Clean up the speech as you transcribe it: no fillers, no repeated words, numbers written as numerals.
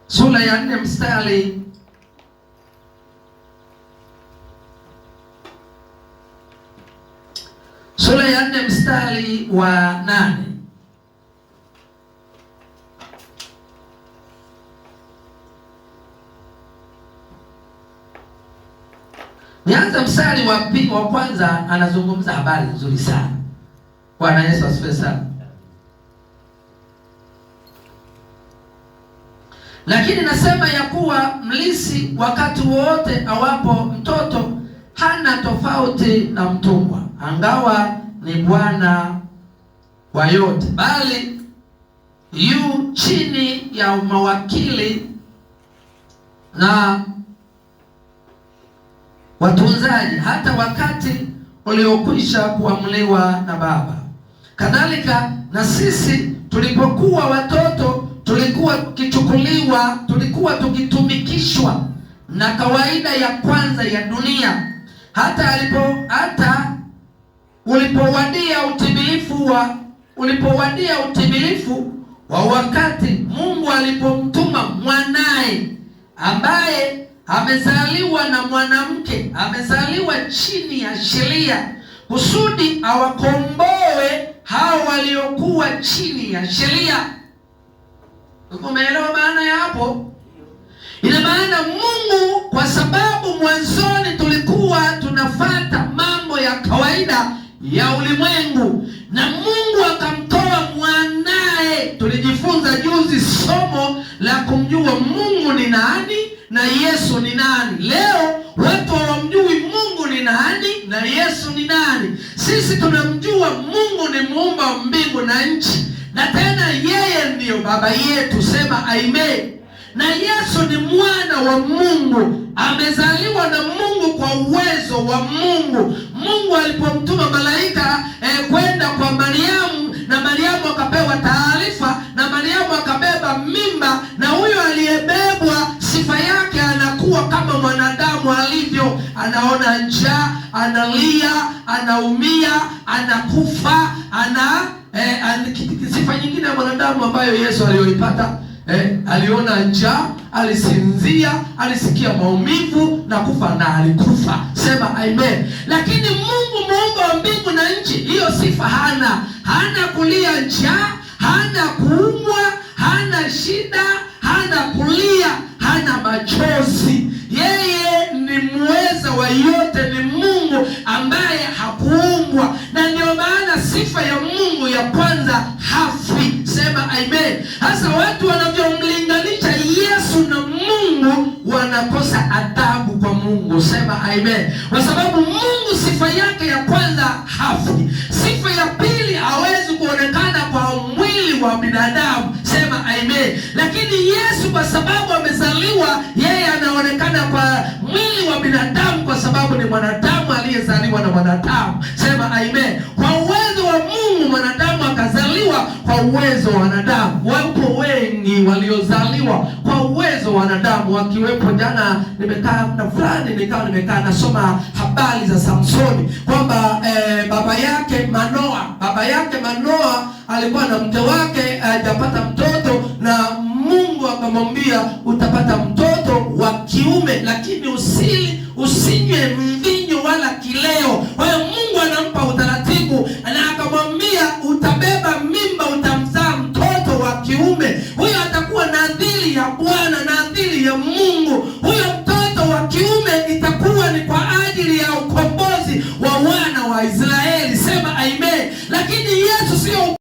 sura ya 4 mstari mstari wa 8. Nianza mstari wa kwanza, anazungumza habari nzuri sana. Bwana Yesu asifiwe sana. Lakini nasema ya kuwa mlisi wakati wote awapo mtoto hana tofauti na mtumwa, angawa ni bwana wa yote, bali yu chini ya mawakili na watunzaji hata wakati uliokwisha kuamuliwa na Baba. Kadhalika na sisi tulipokuwa watoto tulikuwa tukitumikishwa na kawaida ya kwanza ya dunia, hata ulipowadia utimilifu wa wakati, Mungu alipomtuma mwanaye ambaye amezaliwa na mwanamke, amezaliwa chini ya sheria, kusudi awakomboe hao waliokuwa chini ya sheria. Umeelewa maana ya hapo? Ina maana Mungu, kwa sababu mwanzoni tulikuwa tunafuata mambo ya kawaida ya ulimwengu, na Mungu akamtoa mwanae. Tulijifunza juzi somo la kumjua Mungu ni nani na Yesu ni nani. Leo watu hawamjui Mungu ni nani na Yesu ni nani. Sisi tunamjua Mungu ni muumba wa mbingu na nchi, na tena yeye ndiyo baba yetu. Sema amen. Na Yesu ni mwana wa Mungu, amezaliwa na Mungu kwa uwezo wa Mungu. Mungu alipomtuma malaika kwenda kwa Mariamu, na Mariamu akapewa taarifa, na Mariamu akabeba mimba, na huyo aliyebebwa sifa yake anakuwa kama mwanadamu alivyo. Anaona njaa, analia, anaumia, anakufa, sifa nyingine ya mwanadamu ambayo Yesu aliyoipata. Aliona njaa, alisinzia, alisikia maumivu na kufa, na alikufa. Sema amen. Lakini Mungu muumba wa mbingu na nchi, hiyo sifa hana. Hana kulia njaa, hana kuumwa, hana shida, hana kulia, hana machozi. Yeye ni muweza wa yote, ni Mungu ambaye hakuumbwa, na ndio maana sifa ya Mungu ya kwanza hafi. Sema amen. Hasa watu wanavyomlinganisha Yesu na Mungu wanakosa adabu kwa Mungu. Sema amen. Kwa sababu Mungu sifa yake ya kwanza hafi. Sifa ya pili hawezi kuonekana kwa mwili wa binadamu. Sema amen. Lakini Yesu kwa sababu amezaliwa, yeye anaonekana kwa mwili wa binadamu kwa sababu ni mwanadamu aliyezaliwa na mwanadamu. Sema amen. Kwa uwezo wa Mungu mwanadamu akazaliwa kwa uwezo wa wanadamu. Wapo wengi waliozaliwa kwa uwezo wa wanadamu, wakiwepo. Jana nimekaa muda fulani, nimekaa nasoma habari za Samsoni, kwamba baba yake Manoa alikuwa na mke wake, hajapata mtoto, na Mungu akamwambia utapata mtoto wa kiume, lakini usinywe mvinyo wala kileo. Kwa hiyo Mungu anampa utaratibu, na akamwambia utabeba mimba, utamzaa mtoto wa kiume. Huyo atakuwa nadhiri ya Bwana, nadhiri ya Mungu. Huyo mtoto wa kiume itakuwa ni kwa ajili ya ukombozi wa wana wa Israeli. Sema amen. Lakini Yesu sio